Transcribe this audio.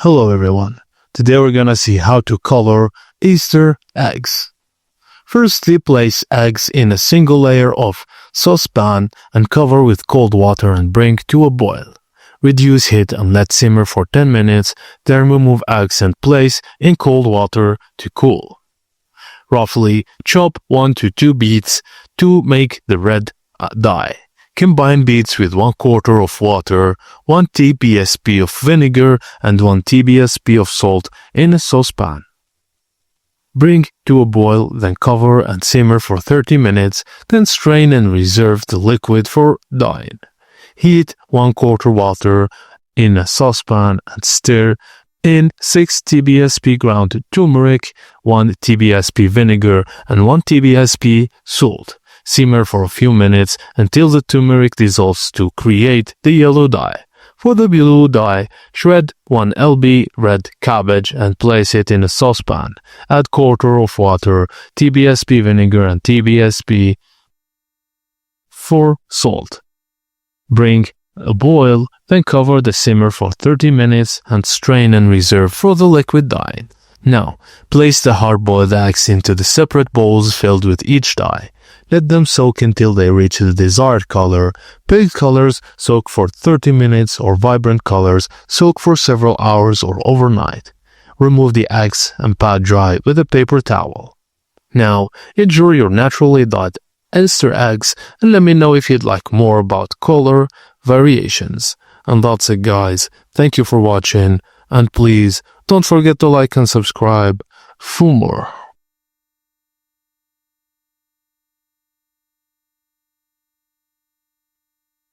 Hello everyone, today we're gonna see how to color Easter eggs. Firstly, place eggs in a single layer of saucepan and cover with cold water and bring to a boil. Reduce heat and let simmer for 10 minutes, then remove eggs and place in cold water to cool. Roughly chop 1 to 2 beets to make the red dye. Combine beets with 1/4 of water, 1 TBSP of vinegar and 1 TBSP of salt in a saucepan. Bring to a boil, then cover and simmer for 30 minutes, then strain and reserve the liquid for dyeing. Heat 1/4 water in a saucepan and stir in 6 TBSP ground turmeric, 1 TBSP vinegar and 1 TBSP salt. Simmer for a few minutes until the turmeric dissolves to create the yellow dye. For the blue dye, shred 1 lb red cabbage and place it in a saucepan. Add 1/4 of water, TBSP vinegar and TBSP for salt. Bring a boil, then cover the simmer for 30 minutes and strain and reserve for the liquid dye. Now, place the hard-boiled eggs into the separate bowls filled with each dye. Let them soak until they reach the desired color. Pale colors soak for 30 minutes or vibrant colors soak for several hours or overnight. Remove the eggs and pat dry with a paper towel. Now, enjoy your naturally dyed Easter eggs and let me know if you'd like more about color variations. And that's it guys, thank you for watching and please don't forget to like and subscribe for more.